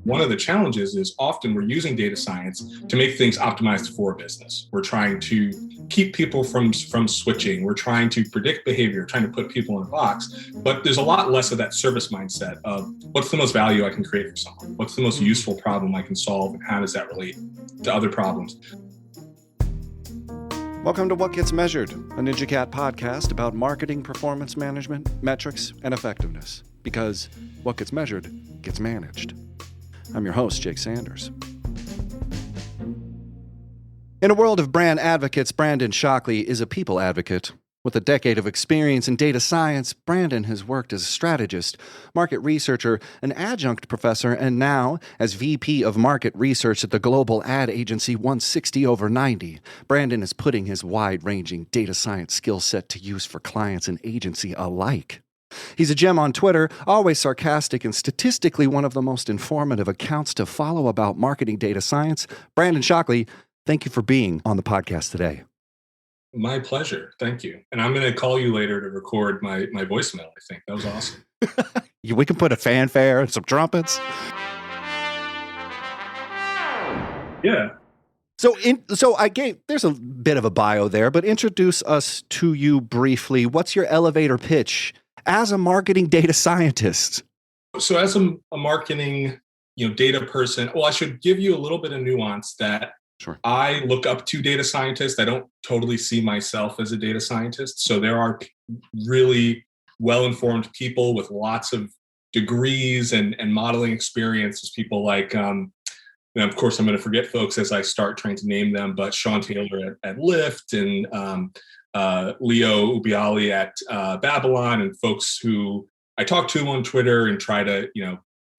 one of the challenges is often we're using data science to make things optimized for a business. We're trying to keep people from switching. We're trying to predict behavior, trying to put people in a box. But there's a lot less of that service mindset of what's the most value I can create for someone? What's the most useful problem I can solve? And how does that relate to other problems? Welcome to What Gets Measured, a NinjaCat podcast about marketing, performance management, metrics, and effectiveness. Because what gets measured gets managed. I'm your host, Jake Sanders. In a world of brand advocates, Brandon Shockley is a people advocate. With a decade of experience in data science, Brandon has worked as a strategist, market researcher, an adjunct professor, and now as VP of Market Research at the global ad agency 160over90. Brandon is putting his wide-ranging data science skill set to use for clients and agency alike. He's a gem on Twitter, always sarcastic and statistically one of the most informative accounts to follow about marketing data science. Brandon Shockley, thank you for being on the podcast today. My pleasure. Thank you. And I'm going to call you later to record my voicemail, I think. That was awesome. We can put a fanfare and some trumpets. Yeah. So there's a bit of a bio there, but introduce us to you briefly. What's your elevator pitch as a marketing data scientist? So as a marketing, data person, well, I should give you a little bit of nuance that Sure. I look up to data scientists. I don't totally see myself as a data scientist. So there are really well-informed people with lots of degrees and modeling experiences, people like, and of course, I'm going to forget folks as I start trying to name them, but Sean Taylor at Lyft and Leo Ubiali at Babylon, and folks who I talk to on Twitter and try to,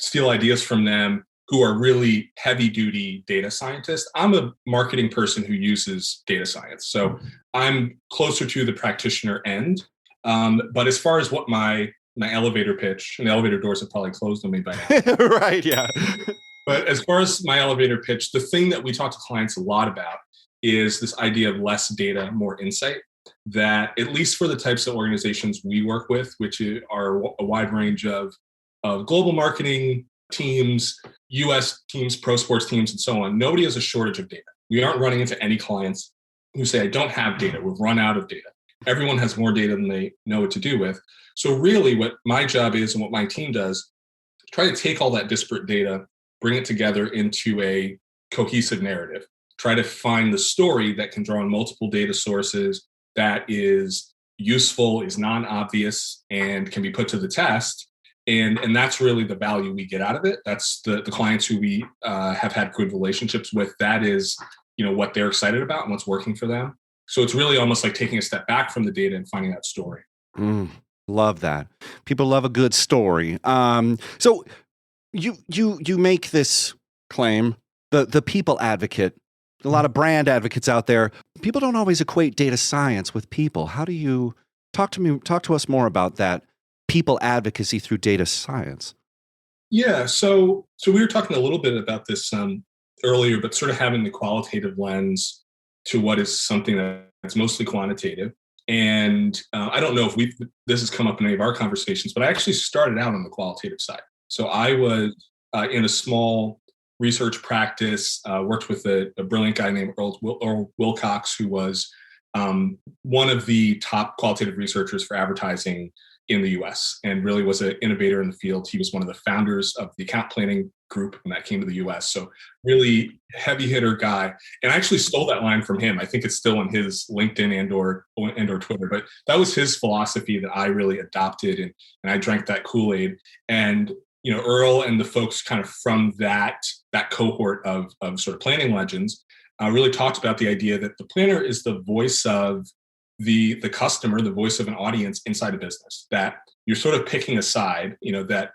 steal ideas from them, who are really heavy-duty data scientists. I'm a marketing person who uses data science. So I'm closer to the practitioner end. But as far as what my elevator pitch, and the elevator doors have probably closed on me by now. Right, yeah. But as far as my elevator pitch, the thing that we talk to clients a lot about is this idea of less data, more insight. That at least for the types of organizations we work with, which are a wide range of global marketing teams, US teams, pro sports teams, and so on, nobody has a shortage of data. We aren't running into any clients who say, I don't have data. We've run out of data. Everyone has more data than they know what to do with. So really what my job is and what my team does, try to take all that disparate data, bring it together into a cohesive narrative, try to find the story that can draw on multiple data sources, that is useful, is non-obvious, and can be put to the test. And that's really the value we get out of it. That's the clients who we have had good relationships with. That is, what they're excited about and what's working for them. So it's really almost like taking a step back from the data and finding that story. Love that. People love a good story. So you make this claim, the people advocate. A lot of brand advocates out there. People don't always equate data science with people. How do you talk to us more about that? People advocacy through data science. Yeah, so we were talking a little bit about this earlier, but sort of having the qualitative lens to what is something that's mostly quantitative. And I don't know if this has come up in any of our conversations, but I actually started out on the qualitative side. So I was in a small research practice, worked with a brilliant guy named Earl Wilcox, who was one of the top qualitative researchers for advertising in the US and really was an innovator in the field. He was one of the founders of the account planning group when that came to the US. So really heavy hitter guy. And I actually stole that line from him. I think it's still on his LinkedIn and or Twitter, but that was his philosophy that I really adopted and I drank that Kool-Aid. And Earl and the folks kind of from that cohort of sort of planning legends really talked about the idea that the planner is the voice of the customer, the voice of an audience inside a business, that you're sort of picking a side, that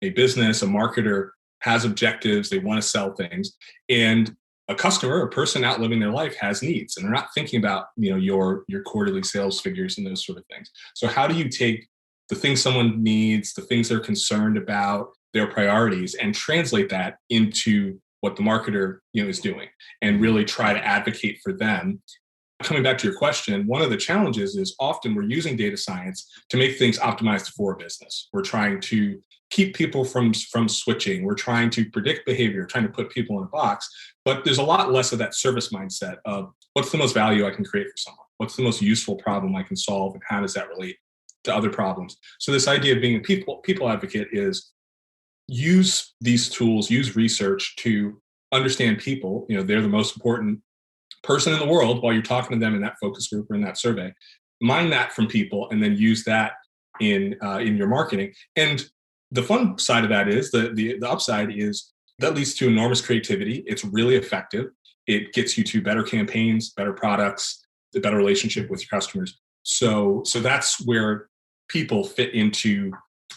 a business, a marketer has objectives, they want to sell things, and a customer, a person out living their life has needs, and they're not thinking about, your quarterly sales figures and those sort of things. So how do you take the things someone needs, the things they're concerned about, their priorities, and translate that into what the marketer, is doing, and really try to advocate for them coming back to your question, one of the challenges is often we're using data science to make things optimized for a business. We're trying to keep people from switching. We're trying to predict behavior, trying to put people in a box. But there's a lot less of that service mindset of what's the most value I can create for someone? What's the most useful problem I can solve? And how does that relate to other problems? So this idea of being a people advocate is use these tools, use research to understand people. They're the most important person in the world while you're talking to them in that focus group or in that survey. Mine that from people and then use that in your marketing. And the fun side of that is the upside is that leads to enormous creativity. It's really effective. It gets you to better campaigns, better products, a better relationship with your customers. So that's where people fit into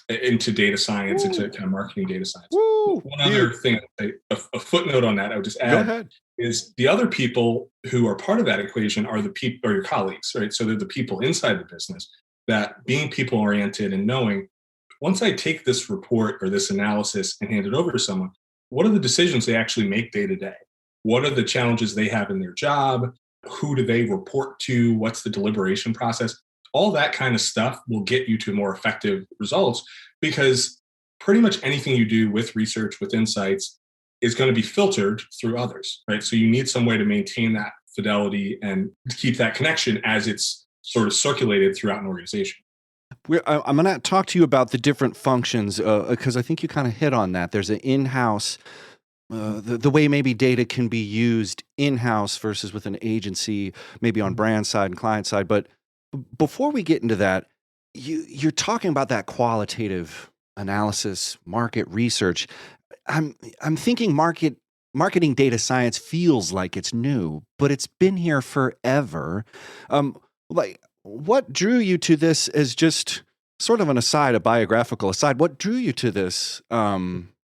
data science, into kind of marketing data science. One other thing, a footnote on that, I would just add is the other people who are part of that equation are the people, or your colleagues, right? So they're the people inside the business that being people oriented and knowing once I take this report or this analysis and hand it over to someone, what are the decisions they actually make day to day? What are the challenges they have in their job? Who do they report to? What's the deliberation process? All that kind of stuff will get you to more effective results because pretty much anything you do with research, with insights, is going to be filtered through others, right? So you need some way to maintain that fidelity and keep that connection as it's sort of circulated throughout an organization. I'm going to talk to you about the different functions because I think you kind of hit on that. There's an in-house, the way maybe data can be used in-house versus with an agency, maybe on brand side and client side. But before we get into that, you're talking about that qualitative analysis, market research. I'm thinking marketing data science feels like it's new, but it's been here forever. What drew you to this as just sort of an aside, a biographical aside? What drew you to this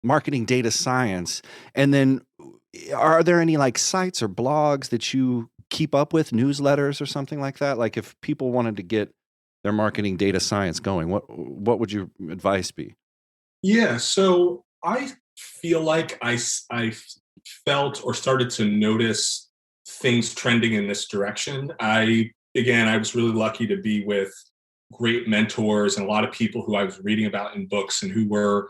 marketing data science? And then are there any like sites or blogs that you keep up with, newsletters or something like that? Like if people wanted to get their marketing data science going, what would your advice be? Yeah, so I feel like I felt or started to notice things trending in this direction. I was really lucky to be with great mentors and a lot of people who I was reading about in books and who were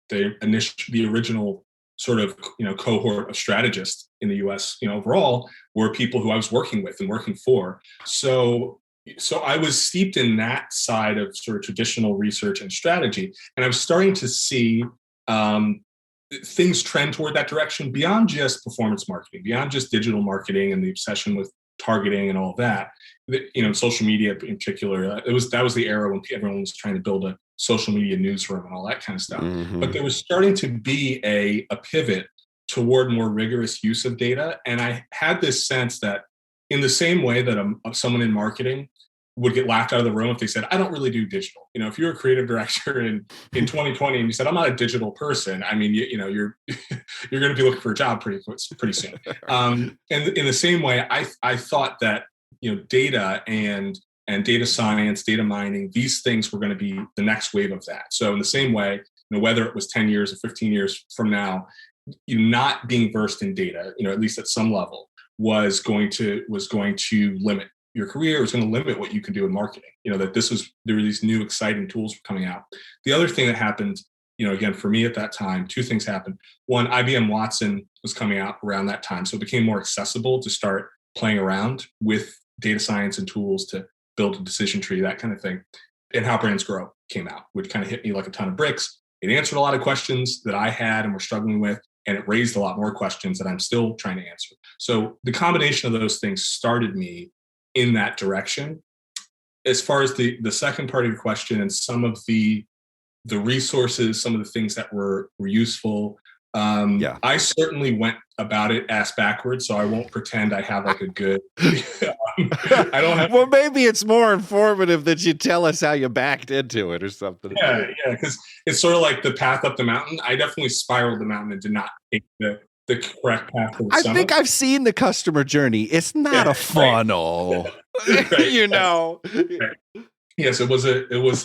the original sort of cohort of strategists in the U.S. Overall were people who I was working with and working for. So I was steeped in that side of sort of traditional research and strategy, and I was starting to see things trend toward that direction beyond just performance marketing, beyond just digital marketing and the obsession with targeting and all that. Social media in particular, that was the era when everyone was trying to build a social media newsroom and all that kind of stuff. Mm-hmm. But there was starting to be a pivot toward more rigorous use of data. And I had this sense that in the same way that someone in marketing would get laughed out of the room if they said, I don't really do digital. If you're a creative director in 2020 and you said, I'm not a digital person, I mean, you're you're going to be looking for a job pretty soon. And in the same way, I thought that, data and data science, data mining, these things were going to be the next wave of that. So in the same way, whether it was 10 years or 15 years from now, not being versed in data, at least at some level, was going to limit your career. Is going to limit what you can do in marketing. There were these new exciting tools coming out. The other thing that happened, again, for me at that time, two things happened. One, IBM Watson was coming out around that time. So it became more accessible to start playing around with data science and tools to build a decision tree, that kind of thing. And How Brands Grow came out, which kind of hit me like a ton of bricks. It answered a lot of questions that I had and were struggling with, and it raised a lot more questions that I'm still trying to answer. So the combination of those things started me in that direction. As far as the second part of your question and some of the resources, some of the things that were useful, I certainly went about it ass backwards, so I won't pretend I have like a good I don't have. Well, maybe it's more informative that you tell us how you backed into it or something. Yeah, because it's sort of like the path up the mountain. I definitely spiraled the mountain and did not take the correct path to the summit. I think I've seen the customer journey. It's not a funnel. Right. Right. Yes, it was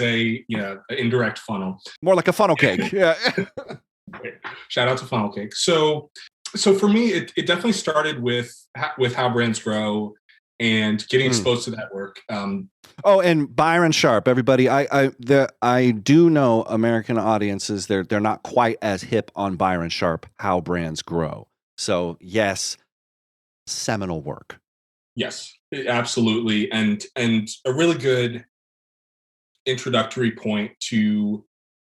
a indirect funnel. More like a funnel cake. Yeah. Shout out to funnel cake. So for me, it definitely started with How Brands Grow. and getting Mm. exposed to that work. Oh, and Byron Sharp, everybody. I do know American audiences. They're not quite as hip on Byron Sharp, How Brands Grow. So yes, seminal work. Yes, absolutely, and a really good introductory point to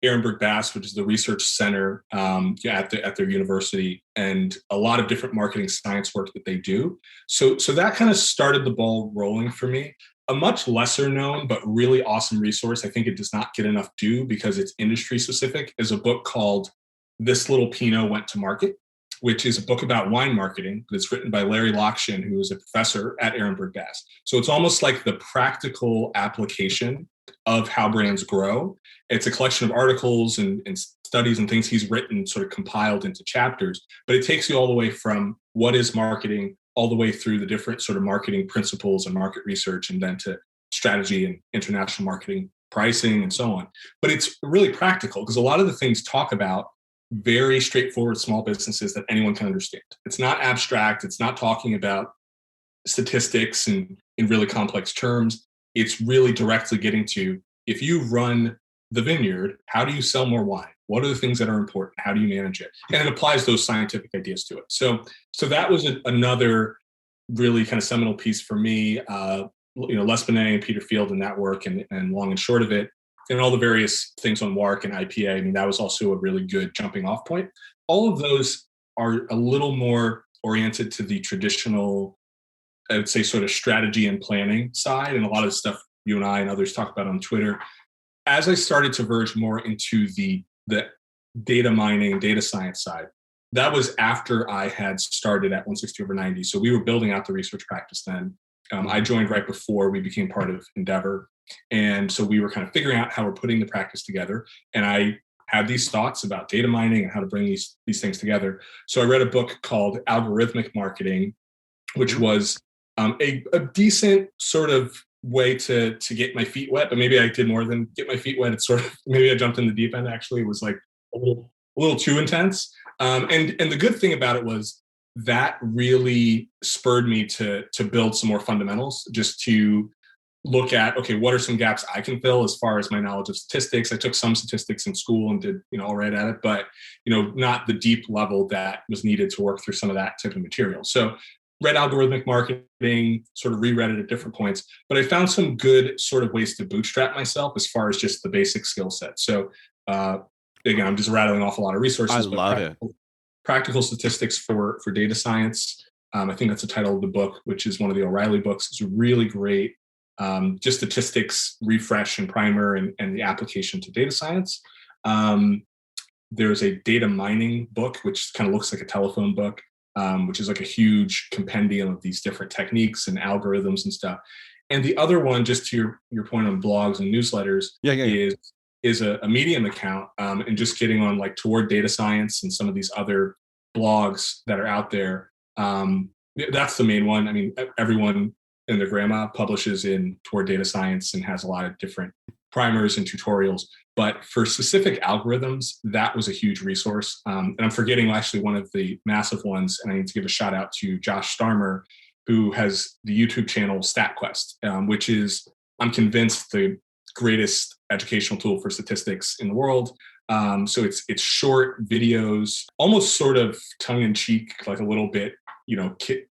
Ehrenberg Bass, which is the research center at their university, and a lot of different marketing science work that they do. So that kind of started the ball rolling for me. A much lesser known but really awesome resource, I think it does not get enough due because it's industry specific, is a book called This Little Pinot Went to Market, which is a book about wine marketing that's written by Larry Lockshin, who is a professor at Ehrenberg Bass. So it's almost like the practical application of how brands grow. It's a collection of articles and studies and things he's written, sort of compiled into chapters, but it takes you all the way from what is marketing all the way through the different sort of marketing principles and market research, and then to strategy and international marketing, pricing, and so on. But it's really practical because a lot of the things talk about very straightforward small businesses that anyone can understand. It's not abstract. It's not talking about statistics and in really complex terms. It's really directly getting to, if you run the vineyard, how do you sell more wine? What are the things that are important? How do you manage it? And it applies those scientific ideas to it. So that was another really kind of seminal piece for me. Les Binet and Peter Field and that work, and long and short of it, and all the various things on WARC and IPA. I mean, that was also a really good jumping off point. All of those are a little more oriented to the traditional, I would say, sort of strategy and planning side, and a lot of the stuff you and I and others talk about on Twitter. As I started to verge more into the data mining, data science side, that was after I had started at 160/90. So we were building out the research practice then. I joined right before we became part of Endeavor. And so we were kind of figuring out how we're putting the practice together. And I had these thoughts about data mining and how to bring these things together. So I read a book called Algorithmic Marketing, which was a decent sort of way to get my feet wet, but maybe I did more than get my feet wet. It's sort of, maybe I jumped in the deep end. Actually, it was like a little too intense. And the good thing about it was that really spurred me to build some more fundamentals, just to look at, okay, what are some gaps I can fill as far as my knowledge of statistics. I took some statistics in school and did, all right at it, but, not the deep level that was needed to work through some of that type of material. So read Algorithmic Marketing, sort of reread it at different points, but I found some good sort of ways to bootstrap myself as far as just the basic skill set. So again, I'm just rattling off a lot of resources. I love it. Practical statistics for data science. I think that's the title of the book, which is one of the O'Reilly books. It's really great. Just statistics refresh and primer and the application to data science. There's a data mining book, which kind of looks like a telephone book, which is like a huge compendium of these different techniques and algorithms and stuff. And the other one, just to your point on blogs and newsletters, is a Medium account, and just getting on like Toward Data Science and some of these other blogs that are out there. That's the main one. I mean, everyone and their grandma publishes in Toward Data Science and has a lot of different primers and tutorials. But for specific algorithms, that was a huge resource. And I'm forgetting actually one of the massive ones, and I need to give a shout out to Josh Starmer, who has the YouTube channel StatQuest, which is, I'm convinced, the greatest educational tool for statistics in the world. So it's short videos, almost sort of tongue in cheek, like a little bit,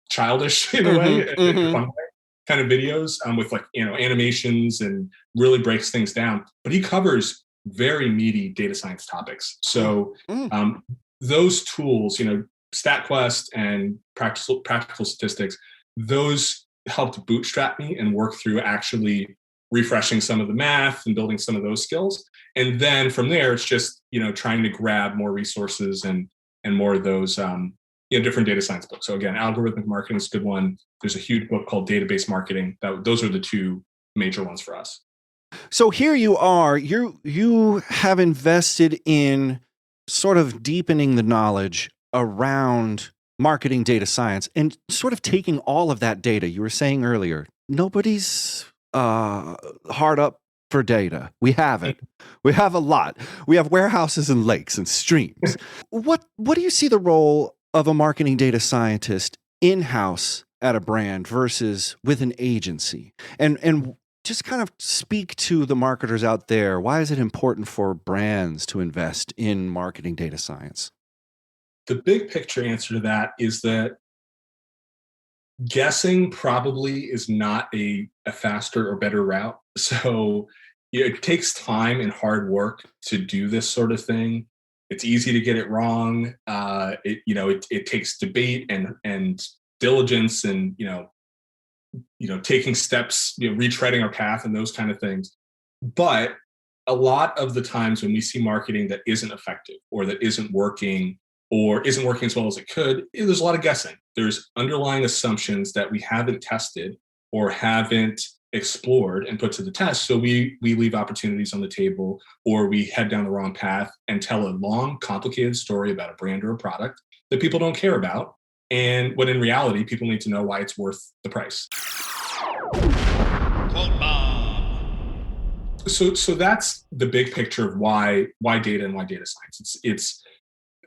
childish in a way, in a fun way, kind of videos with like, animations, and really breaks things down. But he covers very meaty data science topics. So those tools, StatQuest and practical statistics, those helped bootstrap me and work through actually refreshing some of the math and building some of those skills. And then from there, it's just, trying to grab more resources and more of those, different data science books. So again, Algorithmic Marketing is a good one. There's a huge book called Database Marketing. Those are the two major ones for us. So here you are, you have invested in sort of deepening the knowledge around marketing data science and sort of taking all of that data. You were saying earlier, nobody's hard up for data. We have it. We have a lot. We have warehouses and lakes and streams. What do you see the role of a marketing data scientist in-house at a brand versus with an agency? And just kind of speak to the marketers out there. Why is it important for brands to invest in marketing data science? The big picture answer to that is that guessing probably is not a faster or better route. So it takes time and hard work to do this sort of thing. It's easy to get it wrong. It takes debate and diligence and taking steps, retreading our path and those kind of things. But a lot of the times when we see marketing that isn't effective or that isn't working as well as it could, there's a lot of guessing. There's underlying assumptions that we haven't tested or haven't explored and put to the test. So we leave opportunities on the table, or we head down the wrong path and tell a long, complicated story about a brand or a product that people don't care about. And when in reality, people need to know why it's worth the price. Quote bomb. So that's the big picture of why data and why data science. It's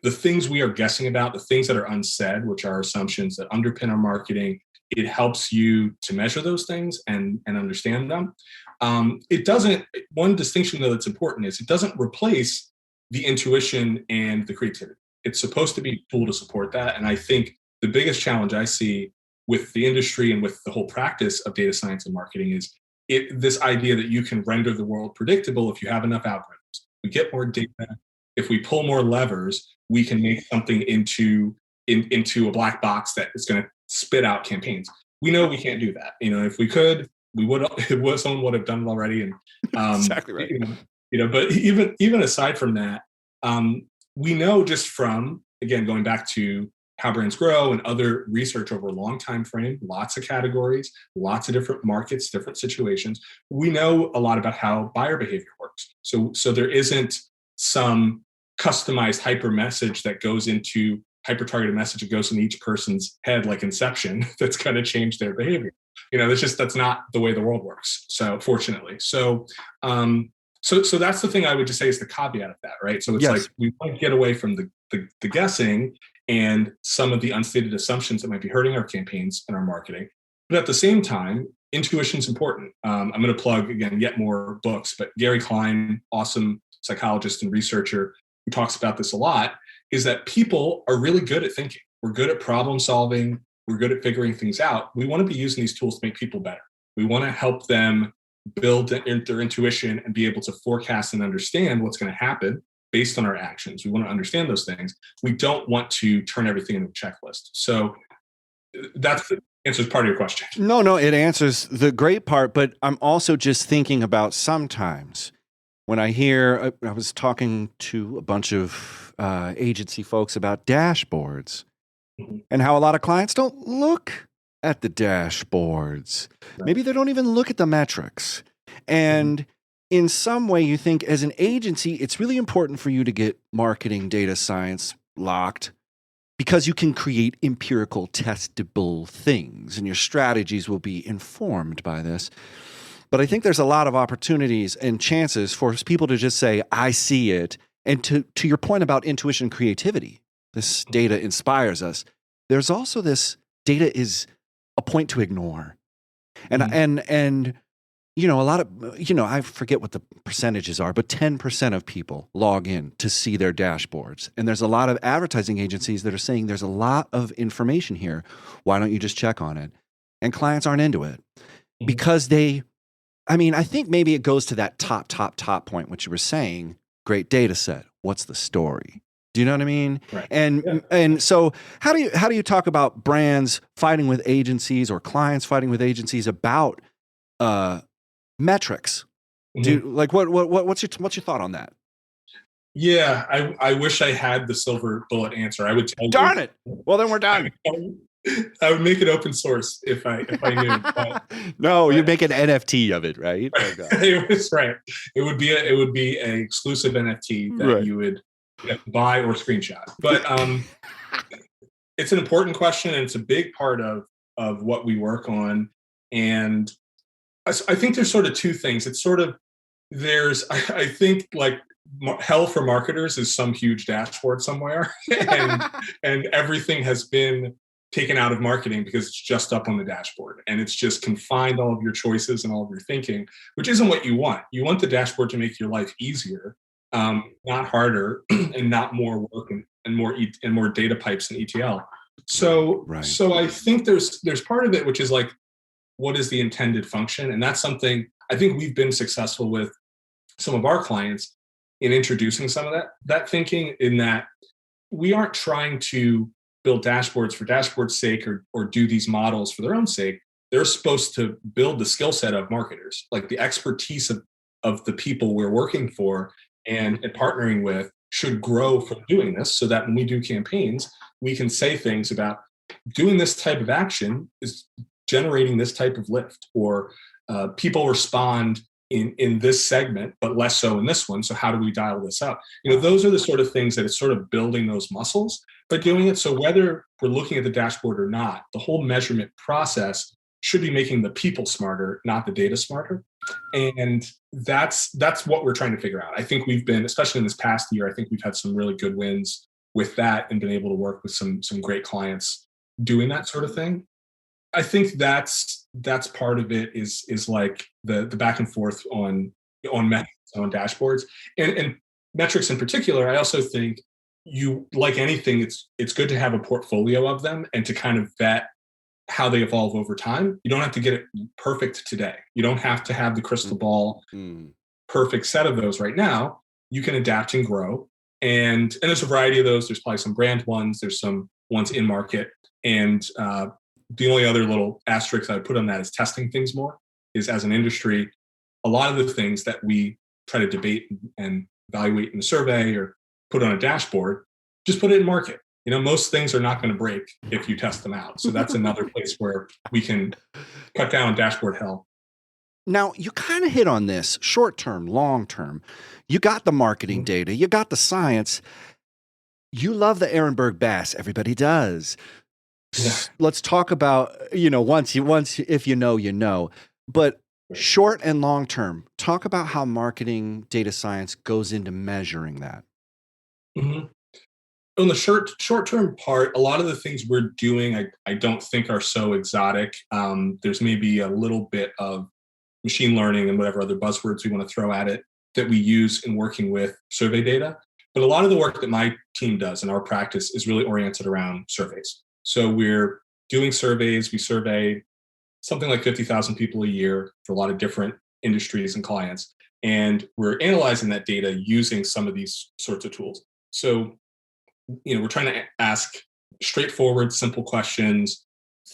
the things we are guessing about, the things that are unsaid, which are assumptions that underpin our marketing. It helps you to measure those things and understand them. It doesn't. One distinction though that's important is it doesn't replace the intuition and the creativity. It's supposed to be a tool to support that. And I think the biggest challenge I see with the industry and with the whole practice of data science and marketing is this idea that you can render the world predictable if you have enough algorithms. We get more data. If we pull more levers, we can make something into a black box that is going to spit out campaigns. We know we can't do that. If we could, we would. Someone would have done it already. And exactly right. But even aside from that, we know just from, again, going back to how brands grow and other research over a long time frame, lots of categories, lots of different markets, different situations. We know a lot about how buyer behavior works. So there isn't some customized hyper message that goes into hyper-targeted message that goes in each person's head like Inception that's going to change their behavior. That's not the way the world works. So fortunately. So that's the thing I would just say is the caveat of that, right? So it's Yes. like we want to get away from the guessing and some of the unstated assumptions that might be hurting our campaigns and our marketing. But at the same time, intuition is important. I'm going to plug, again, yet more books, but Gary Klein, awesome psychologist and researcher who talks about this a lot, is that people are really good at thinking. We're good at problem solving. We're good at figuring things out. We want to be using these tools to make people better. We want to help them build their intuition and be able to forecast and understand what's going to happen based on our actions. We want to understand those things. We don't want to turn everything into a checklist. So that's the answers part of your question. No, it answers the great part, but I'm also just thinking about sometimes when I hear, I was talking to a bunch of agency folks about dashboards and how a lot of clients don't look at the dashboards. Right. Maybe they don't even look at the metrics. And in some way, you think as an agency, it's really important for you to get marketing data science locked because you can create empirical, testable things and your strategies will be informed by this. But I think there's a lot of opportunities and chances for people to just say, I see it. And to your point about intuition and creativity, this data inspires us. There's also this data is a point to ignore. And a lot of, I forget what the percentages are, but 10% of people log in to see their dashboards. And there's a lot of advertising agencies that are saying there's a lot of information here. Why don't you just check on it? And clients aren't into it because I think maybe it goes to that top point, which you were saying, great data set. What's the story? Do you know what I mean? Right. And so how do you talk about brands fighting with agencies or clients fighting with agencies about metrics? What's your thought on that? Yeah, I wish I had the silver bullet answer. I would tell you. Darn it! Well, then we're done. I would make it open source if I knew. No, you'd make an NFT of it, right? Oh, God. It was right. It would be an exclusive NFT that you would buy or screenshot. But it's an important question, and it's a big part of what we work on. And I think there's sort of two things. It's sort of I think like hell for marketers is some huge dashboard somewhere, and everything has been taken out of marketing because it's just up on the dashboard and it's just confined all of your choices and all of your thinking, which isn't what you want. You want the dashboard to make your life easier, not harder, and not more work and more data pipes and ETL. So Right. so I think there's part of it which is like, what is the intended function? And that's something I think we've been successful with some of our clients in introducing some of that thinking, in that we aren't trying to build dashboards for dashboard's sake or do these models for their own sake. They're supposed to build the skill set of marketers, like the expertise of the people we're working for and partnering with should grow from doing this, so that when we do campaigns, we can say things about doing this type of action is generating this type of lift, or people respond in this segment, but less so in this one. So how do we dial this up? Those are the sort of things that it's sort of building those muscles by doing it. So whether we're looking at the dashboard or not, the whole measurement process should be making the people smarter, not the data smarter. And that's what we're trying to figure out. I think we've been, especially in this past year, I think we've had some really good wins with that and been able to work with some great clients doing that sort of thing. I think that's part of it is like the back and forth on metrics, on dashboards and metrics in particular. I also think, you like anything, it's good to have a portfolio of them and to kind of vet how they evolve over time. You don't have to get it perfect today. You don't have to have the crystal ball perfect set of those right now. You can adapt and grow. And there's a variety of those. There's probably some brand ones. There's some ones in market. And the only other little asterisk I would put on that is testing things more. Is, as an industry, a lot of the things that we try to debate and evaluate in the survey or put on a dashboard, just put it in market. Most things are not going to break if you test them out. So that's another place where we can cut down on dashboard hell. Now, you kind of hit on this short term, long term. You got the marketing data, you got the science. You love the Ehrenberg Bass. Everybody does. Yeah. Let's talk about, once if you know, but short and long term, talk about how marketing data science goes into measuring that. Mm-hmm. On the short-term part, a lot of the things we're doing, I don't think are so exotic. There's maybe a little bit of machine learning and whatever other buzzwords we want to throw at it that we use in working with survey data. But a lot of the work that my team does in our practice is really oriented around surveys. So we're doing surveys. We survey something like 50,000 people a year for a lot of different industries and clients. And we're analyzing that data using some of these sorts of tools. So we're trying to ask straightforward, simple questions,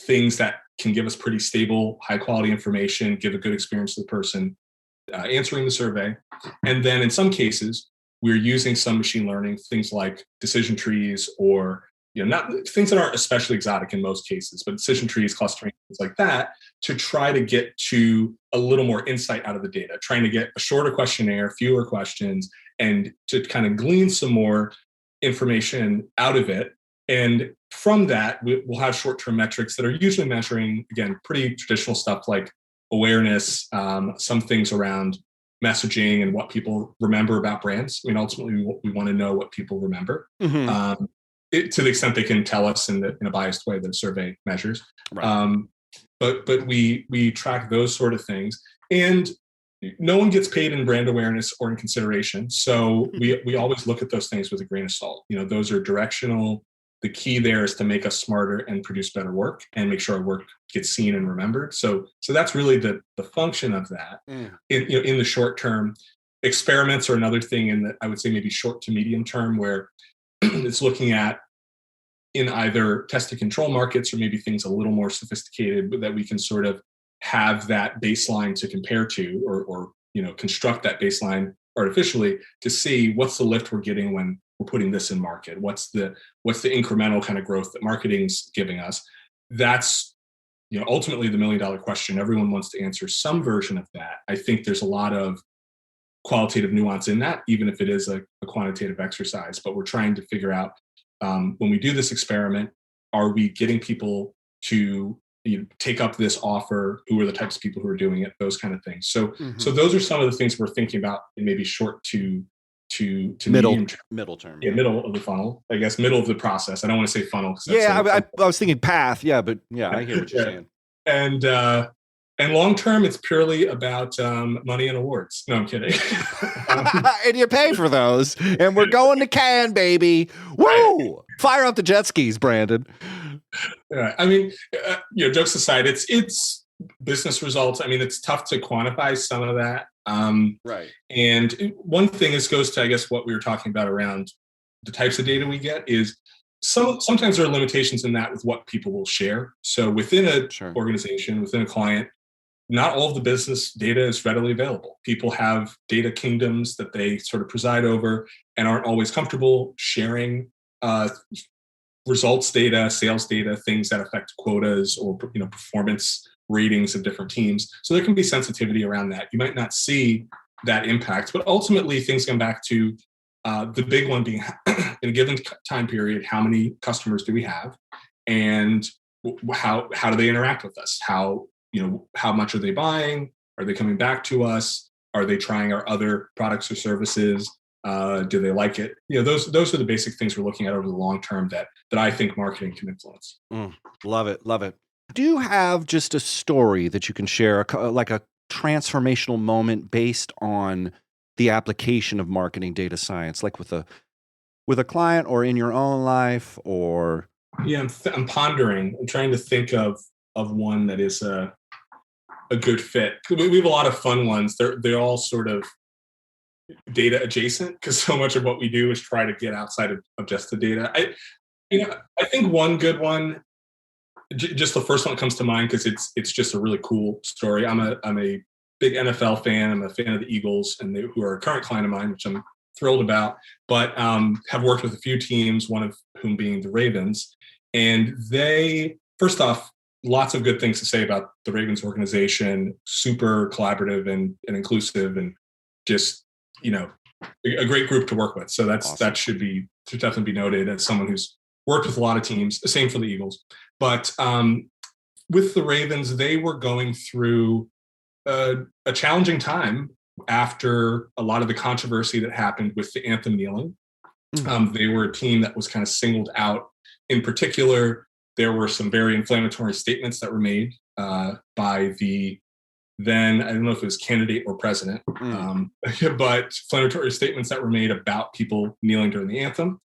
things that can give us pretty stable, high quality information, give a good experience to the person answering the survey. And then in some cases, we're using some machine learning, things like decision trees, or not things that aren't especially exotic in most cases, but decision trees, clustering, things like that, to try to get to a little more insight out of the data, trying to get a shorter questionnaire, fewer questions, and to kind of glean some more information out of it. And from that, we'll have short-term metrics that are usually measuring, again, pretty traditional stuff like awareness, some things around messaging and what people remember about brands. I mean, ultimately, we want to know what people remember. To the extent they can tell us in a biased way that a survey measures. Right. But we track those sort of things. And no one gets paid in brand awareness or in consideration. So we always look at those things with a grain of salt. Those are directional. The key there is to make us smarter and produce better work and make sure our work gets seen and remembered. So that's really the function of that. In the short term. Experiments are another thing in that I would say maybe short to medium term, where it's looking at in either test and control markets or maybe things a little more sophisticated, but that we can sort of have that baseline to compare to, or construct that baseline artificially to see what's the lift we're getting when we're putting this in market. What's the incremental kind of growth that marketing's giving us? That's ultimately the $1 million question. Everyone wants to answer some version of that. I think there's a lot of qualitative nuance in that, even if it is a quantitative exercise. But we're trying to figure out, when we do this experiment, are we getting people to take up this offer? Who are the types of people who are doing it? Those kind of things. So those are some of the things we're thinking about in maybe short to to Middle medium term. middle term. Yeah, middle of the funnel, I guess, middle of the process. I don't want to say funnel because that's Yeah, I was thinking path. Yeah, but yeah, I hear what you're yeah. saying. And long term, it's purely about money and awards. No, I'm kidding. And you pay for those, and we're going to Cannes, baby. Woo! Fire up the jet skis, Brandon. I mean, jokes aside, it's business results. I mean, it's tough to quantify some of that. Right. And one thing goes to, I guess, what we were talking about around the types of data we get is sometimes there are limitations in that with what people will share. So within an organization, within a client, not all of the business data is readily available. People have data kingdoms that they sort of preside over and aren't always comfortable sharing results data, sales data, things that affect quotas or performance ratings of different teams. So there can be sensitivity around that. You might not see that impact, but ultimately things come back to the big one being in a given time period, how many customers do we have, and how do they interact with us? How much are they buying? Are they coming back to us? Are they trying our other products or services? Do they like it? Those are the basic things we're looking at over the long term that I think marketing can influence. Love it. Do you have just a story that you can share, like a transformational moment based on the application of marketing data science, like with a client or in your own life? Or yeah, I'm pondering. I'm trying to think of one that is a good fit. We have a lot of fun ones. They're all sort of data adjacent because so much of what we do is try to get outside of just the data. I think one good one, just the first one that comes to mind because it's just a really cool story. I'm a big NFL fan. I'm a fan of the Eagles, and who are a current client of mine, which I'm thrilled about. But have worked with a few teams, one of whom being the Ravens, and they, first off, lots of good things to say about the Ravens organization. Super collaborative and inclusive, and just a great group to work with. So Awesome. That should definitely be noted as someone who's worked with a lot of teams. The same for the Eagles. But with the Ravens, they were going through a challenging time after a lot of the controversy that happened with the anthem kneeling. They were a team that was kind of singled out. In particular, there were some very inflammatory statements that were made by the then, I don't know if it was candidate or president, but inflammatory statements that were made about people kneeling during the anthem.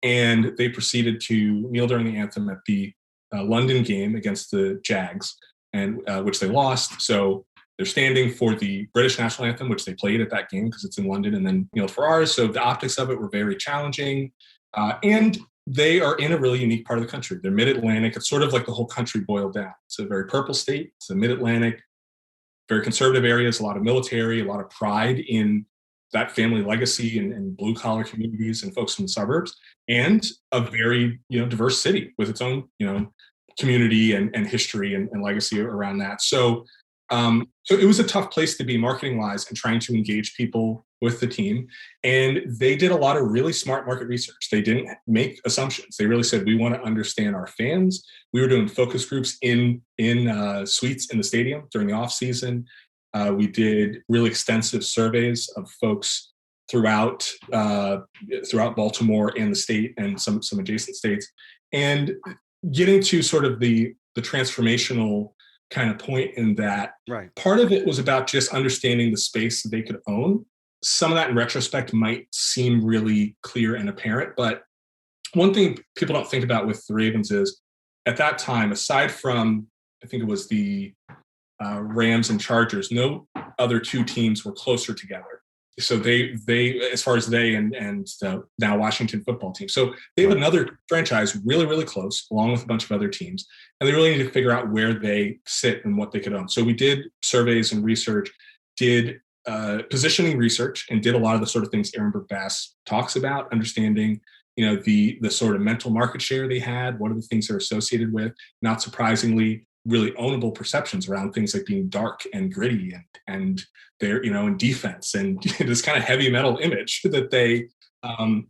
And they proceeded to kneel during the anthem at the London game against the Jags, and which they lost. So they're standing for the British national anthem, which they played at that game because it's in London, and then kneeled for ours. So the optics of it were very challenging. And they are in a really unique part of the country. They're mid-Atlantic. It's sort of like the whole country boiled down. It's a very purple state. It's a mid-Atlantic, very conservative areas, a lot of military, a lot of pride in that family legacy and blue collar communities and folks from the suburbs, and a very diverse city with its own community and history and legacy around that. So it was a tough place to be marketing wise and trying to engage people with the team. And they did a lot of really smart market research. They didn't make assumptions. They really said, we want to understand our fans. We were doing focus groups in suites in the stadium during the off season. We did really extensive surveys of folks throughout Baltimore and the state and some adjacent states, and getting to sort of the transformational kind of point in that. Right. Part of it was about just understanding the space that they could own. Some of that in retrospect might seem really clear and apparent, but one thing people don't think about with the Ravens is at that time, aside from, I think it was the Rams and Chargers, no other two teams were closer together. So they as far as they and the now Washington football team. So they have another franchise really, really close, along with a bunch of other teams. And they really need to figure out where they sit and what they could own. So we did surveys and research, did positioning research, and did a lot of the sort of things Aaron Bass talks about, understanding the sort of mental market share they had, what are the things they're associated with. Not surprisingly, really ownable perceptions around things like being dark and gritty and they're in defense and this kind of heavy metal image that they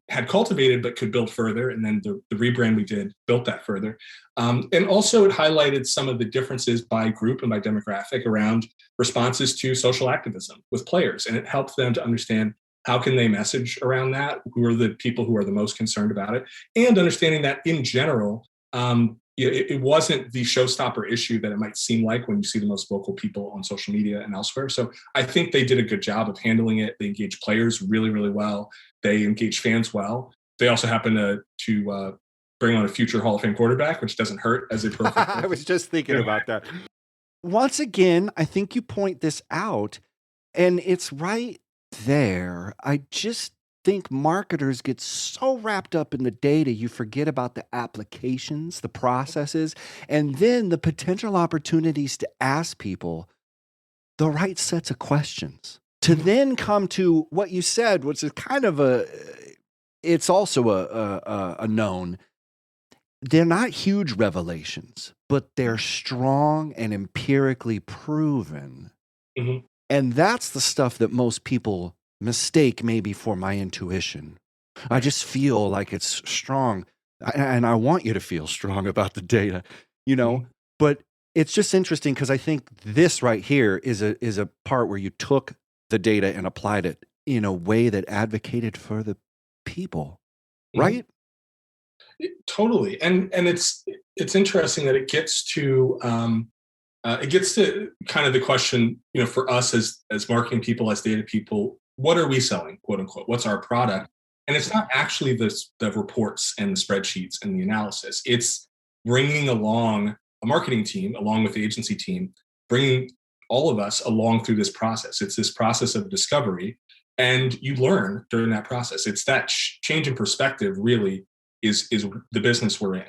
had cultivated but could build further. And then the rebrand we did built that further. And also it highlighted some of the differences by group and by demographic around responses to social activism with players. And it helped them to understand How can they message around that? Who are the people who are the most concerned about it? And understanding that in general, it wasn't the showstopper issue that it might seem like when you see the most vocal people on social media and elsewhere. So I think they did a good job of handling it. They engaged players really, really well. They engaged fans well. They also happen to bring on a future Hall of Fame quarterback, which doesn't hurt as a pro football. I was just thinking about that. Once again, I think you point this out, and it's right there. I just think marketers get so wrapped up in the data, you forget about the applications, the processes, and then the potential opportunities to ask people the right sets of questions to then come to what you said, which is kind of it's also a known. They're not huge revelations, but they're strong and empirically proven. Mm-hmm. And that's the stuff that most people mistake maybe for my intuition. I just feel like it's strong. And I want you to feel strong about the data, Mm-hmm. but it's just interesting because I think this right here is a part where you took the data and applied it in a way that advocated for the people, right? Totally, and it's interesting that it gets to kind of the question, for us as marketing people, as data people, what are we selling, quote unquote? What's our product? And it's not actually the reports and the spreadsheets and the analysis. It's bringing along a marketing team, along with the agency team, bringing all of us along through this process. It's this process of discovery, and you learn during that process. It's that change in perspective, really, is the business we're in.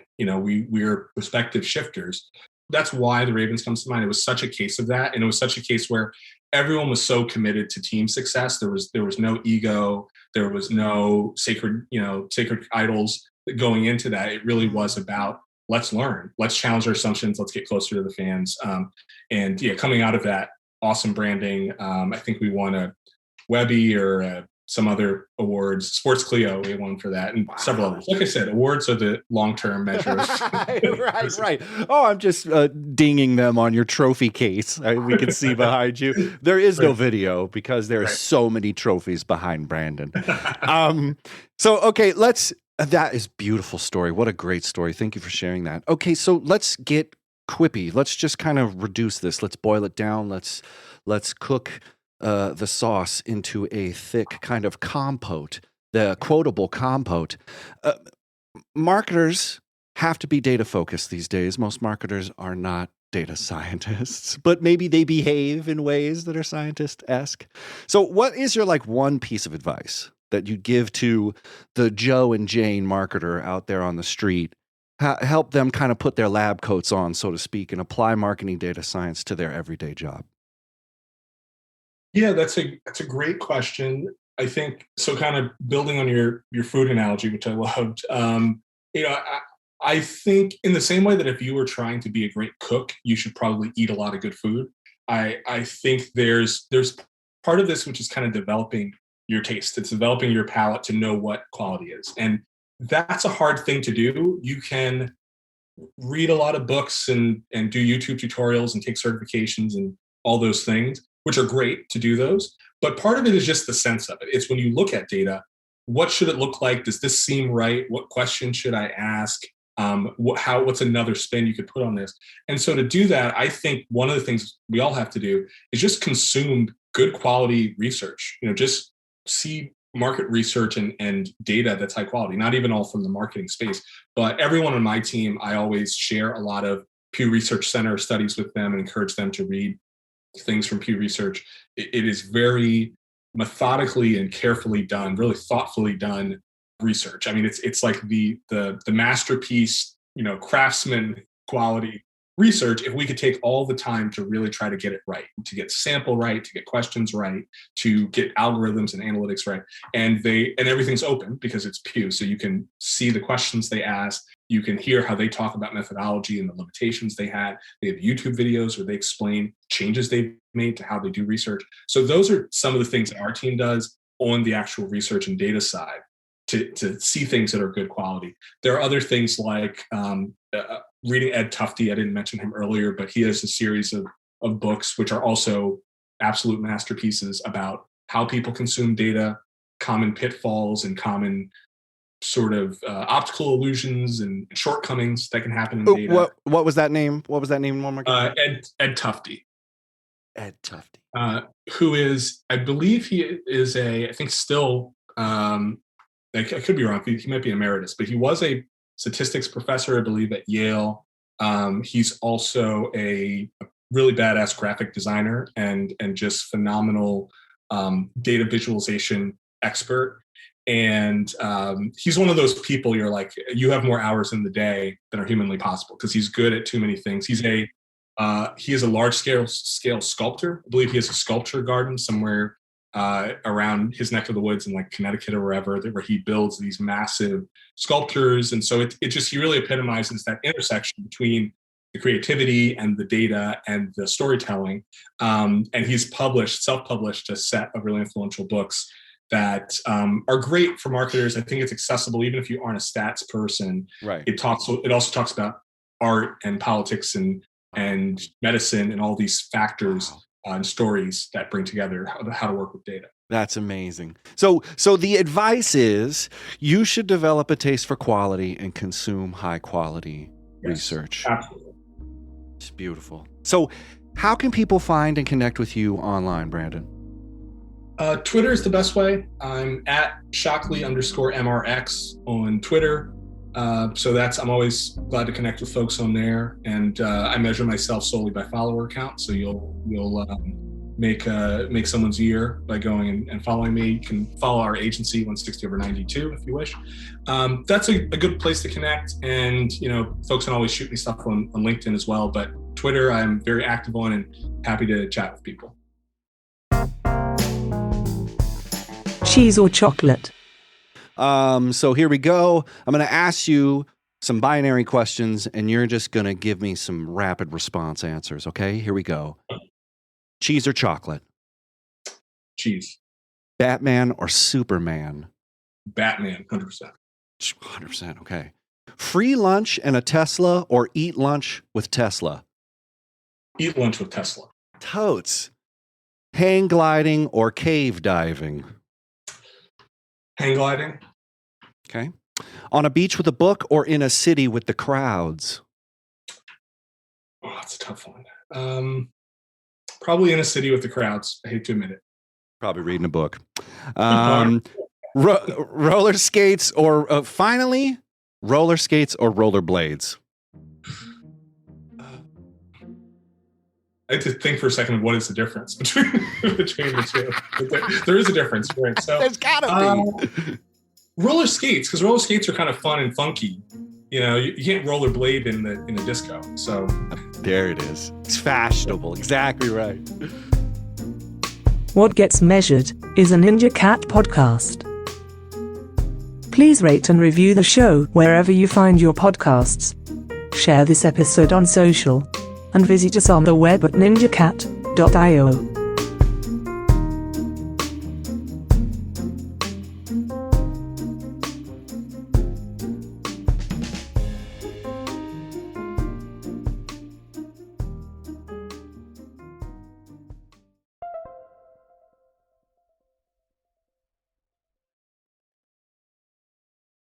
We're perspective shifters. That's why the Ravens comes to mind. It was such a case of that, and it was such a case where everyone was so committed to team success. There was no ego, there was no sacred idols going into that. It really was about, let's learn, let's challenge our assumptions, let's get closer to the fans. And coming out of that, awesome branding. I think we won a Webby or some other awards. Sports Clio, we won for that, and several others. Like I said, awards are the long-term measure. Right. Oh, I'm just dinging them on your trophy case. We can see behind you. There is no video because there are so many trophies behind Brandon. So, okay, that is beautiful story. What a great story. Thank you for sharing that. Okay, so let's get quippy. Let's just kind of reduce this. Let's boil it down. Let's cook the sauce into a thick kind of compote, the quotable compote. Marketers have to be data focused these days. Most marketers are not data scientists, but maybe they behave in ways that are scientist-esque. So what is your one piece of advice that you give to the Joe and Jane marketer out there on the street? Help them kind of put their lab coats on, so to speak, and apply marketing data science to their everyday job. Yeah, that's a great question. I think so. Kind of building on your food analogy, which I loved. I think in the same way that if you were trying to be a great cook, you should probably eat a lot of good food. I think there's part of this which is kind of developing your taste. It's developing your palate to know what quality is, and that's a hard thing to do. You can read a lot of books and do YouTube tutorials and take certifications and all those things, which are great to do those. But part of it is just the sense of it. It's when you look at data, what should it look like? Does this seem right? What question should I ask? What's another spin you could put on this? And so to do that, I think one of the things we all have to do is just consume good quality research. Just see market research and data that's high quality, not even all from the marketing space, but everyone on my team, I always share a lot of Pew Research Center studies with them and encourage them to read things from Pew Research. It is very methodically and carefully done, really thoughtfully done research. I mean, it's like the masterpiece, craftsman quality research. If we could take all the time to really try to get it right, to get sample right, to get questions right, to get algorithms and analytics right, and everything's open because it's Pew, so you can see the questions they ask. You can hear how they talk about methodology and the limitations they had. They have YouTube videos where they explain changes they've made to how they do research. So those are some of the things that our team does on the actual research and data side to see things that are good quality. There are other things like reading Ed Tufte. I didn't mention him earlier, but he has a series of books which are also absolute masterpieces about how people consume data, common pitfalls and common sort of optical illusions and shortcomings that can happen in data. What was that name? What was that name one more time? Ed Tufte. Ed Tufte. Who is, I believe he is I think still, I could be wrong, he might be emeritus, but he was a statistics professor, I believe, at Yale. He's also a really badass graphic designer and just phenomenal data visualization expert. And he's one of those people you're like, you have more hours in the day than are humanly possible, because he's good at too many things. He is a large scale sculptor. I believe he has a sculpture garden somewhere around his neck of the woods in like Connecticut or wherever, where he builds these massive sculptures. And so he really epitomizes that intersection between the creativity and the data and the storytelling. And he's self-published a set of really influential books that are great for marketers. I think it's accessible even if you aren't a stats person. Right. It also talks about art and politics and medicine and all these factors and stories that bring together how to work with data. That's amazing. So the advice is you should develop a taste for quality and consume high quality research. Absolutely. It's beautiful. So how can people find and connect with you online, Brandon? Twitter is the best way. I'm at Shockley_MRX on Twitter. So I'm always glad to connect with folks on there. And I measure myself solely by follower count. So you'll make someone's year by going and following me. You can follow our agency 160over92 if you wish. That's a good place to connect. And folks can always shoot me stuff on LinkedIn as well. But Twitter, I'm very active on and happy to chat with people. Cheese or chocolate? So here we go. I'm going to ask you some binary questions, and you're just going to give me some rapid response answers, okay? Here we go. Cheese or chocolate? Cheese. Batman or Superman? Batman, 100%. 100%, okay. Free lunch and a Tesla or eat lunch with Tesla? Eat lunch with Tesla. Totes. Hang gliding or cave diving? Hang gliding. Okay. On a beach with a book or in a city with the crowds? Oh, that's a tough one. Probably in a city with the crowds. I hate to admit it. Probably reading a book. Roller skates or finally, roller skates or rollerblades? I had to think for a second of what is the difference between the two. There is a difference, right? So there's gotta be. Roller skates, because roller skates are kind of fun and funky. You can't rollerblade in a disco. So there it is. It's fashionable. Exactly right. What Gets Measured is a NinjaCat podcast. Please rate and review the show wherever you find your podcasts. Share this episode on social and visit us on the web at ninjacat.io.